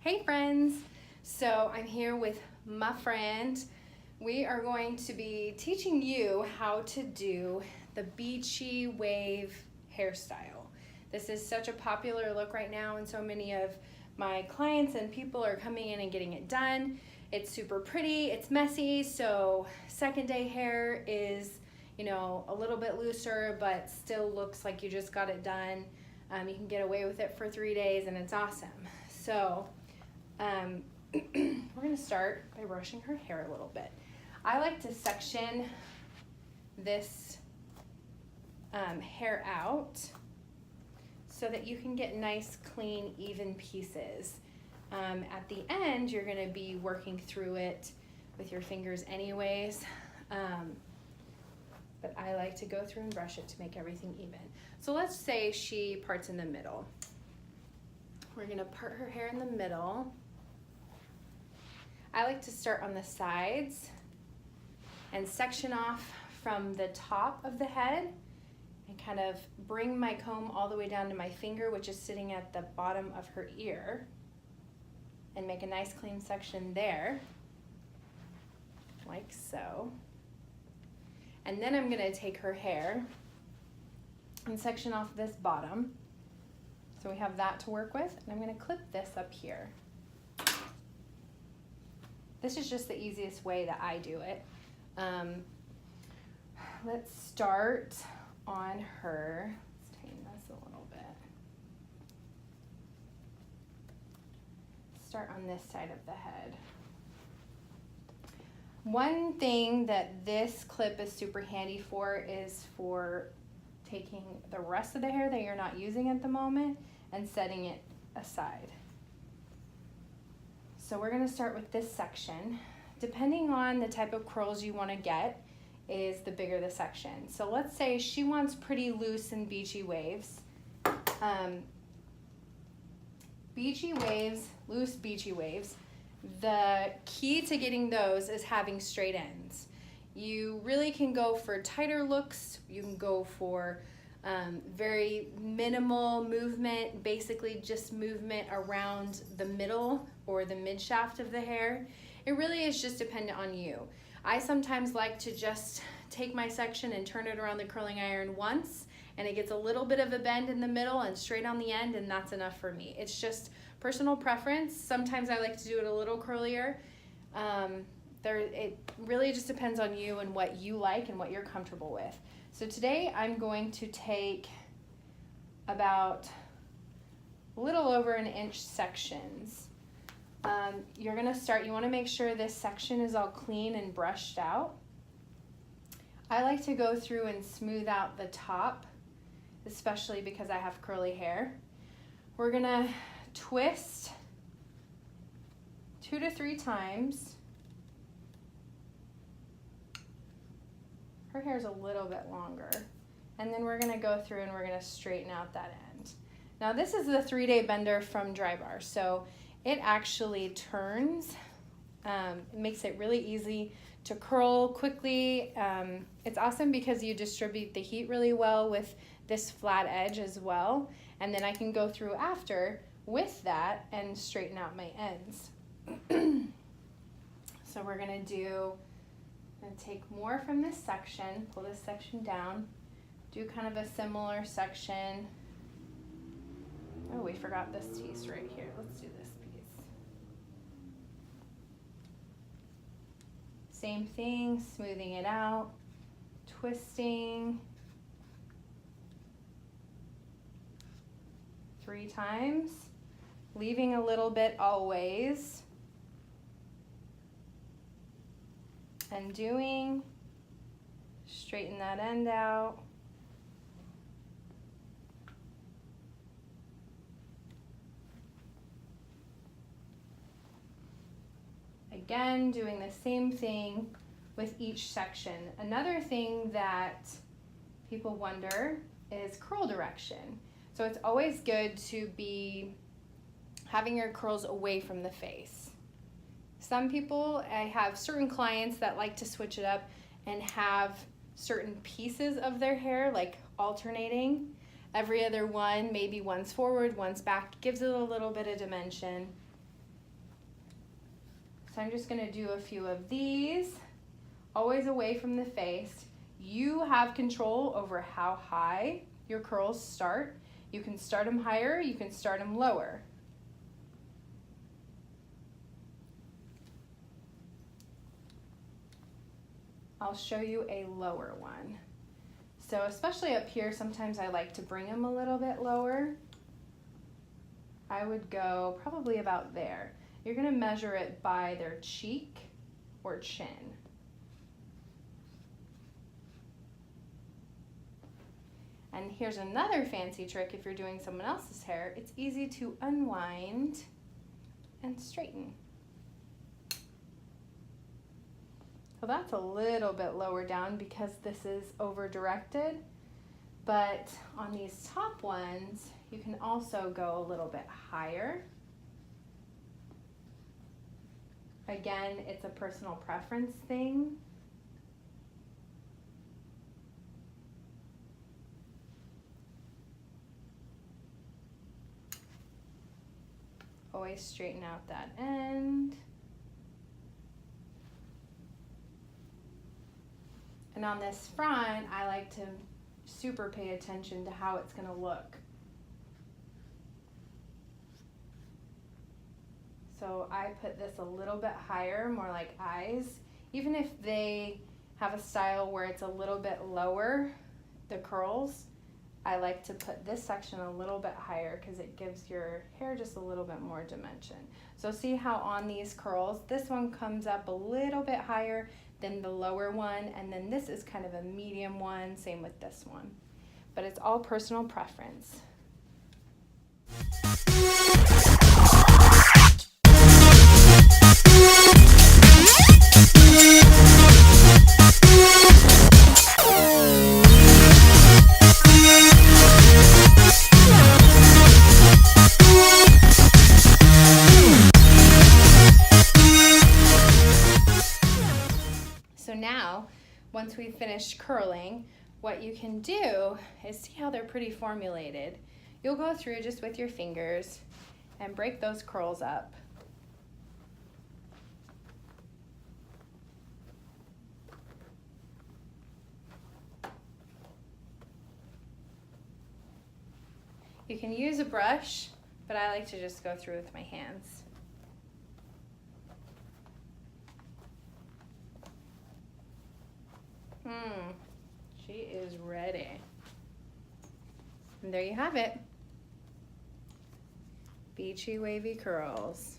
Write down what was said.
Hey friends! So I'm here with my friend. We are going to be teaching you how to do the beachy wave hairstyle. This is such a popular look right now, and so many of my clients and people are coming in and getting it done. It's super pretty, it's messy, so second day hair is, a little bit looser, but still looks like you just got it done. You can get away with it for 3 days and it's awesome. So we're gonna start by brushing her hair a little bit. I like to section this hair out so that you can get nice, clean, even pieces. At the end, you're gonna be working through it with your fingers anyways. But I like to go through and brush it to make everything even. So let's say she parts in the middle. We're gonna part her hair in the middle. I like to start on the sides and section off from the top of the head and kind of bring my comb all the way down to my finger, which is sitting at the bottom of her ear, and make a nice clean section there, like so. And then I'm gonna take her hair and section off this bottom. So we have that to work with, and I'm gonna clip this up here. This is just the easiest way that I do it. Let's start on her. Let's tighten this a little bit. Start on this side of the head. One thing that this clip is super handy for is for taking the rest of the hair that you're not using at the moment and setting it aside. So we're gonna start with this section. Depending on the type of curls you wanna get is the bigger the section. So let's say she wants pretty loose and beachy waves. Beachy waves, loose beachy waves, the key to getting those is having straight ends. You really can go for tighter looks. You can go for very minimal movement, basically just movement around the middle or the mid shaft of the hair. It really is just dependent on you. I sometimes like to just take my section and turn it around the curling iron once, and it gets a little bit of a bend in the middle and straight on the end, and that's enough for me. It's just personal preference. Sometimes I like to do it a little curlier. It really just depends on you and what you like and what you're comfortable with. So today I'm going to take about a little over 1 inch sections. You're gonna start, you wanna make sure this section is all clean and brushed out. I like to go through and smooth out the top, especially because I have curly hair. We're gonna twist 2 to 3 times. Her hair's a little bit longer. And then we're gonna go through and we're gonna straighten out that end. Now this is the 3-day bender from Dry Bar, so it actually turns. It makes it really easy to curl quickly. It's awesome because you distribute the heat really well with this flat edge as well. And then I can go through after with that and straighten out my ends. So we're gonna take more from this section, pull this section down, do kind of a similar section. Oh, we forgot this piece right here. Let's do this piece. Same thing, smoothing it out, twisting 3 times, leaving a little bit always, undoing, straighten that end out. Again, doing the same thing with each section. Another thing that people wonder is curl direction. So it's always good to be having your curls away from the face. Some people, I have certain clients that like to switch it up and have certain pieces of their hair like alternating. Every other one, maybe one's forward, one's back, gives it a little bit of dimension. So I'm just gonna do a few of these, always away from the face. You have control over how high your curls start. You can start them higher, you can start them lower. I'll show you a lower one. So especially up here, sometimes I like to bring them a little bit lower. I would go probably about there. You're gonna measure it by their cheek or chin. And here's another fancy trick if you're doing someone else's hair. It's easy to unwind and straighten. So that's a little bit lower down because this is over directed, but on these top ones, you can also go a little bit higher. Again, it's a personal preference thing. Always straighten out that end. And on this front, I like to super pay attention to how it's gonna look. So I put this a little bit higher, more like eyes. Even if they have a style where it's a little bit lower, the curls, I like to put this section a little bit higher because it gives your hair just a little bit more dimension. So see how on these curls, this one comes up a little bit higher than the lower one, and then this is kind of a medium one, same with this one. But it's all personal preference. So now, once we've finished curling, what you can do is see how they're pretty formulated. You'll go through just with your fingers and break those curls up. You can use a brush, but I like to just go through with my hands. She is ready. And there you have it. Beachy wavy curls.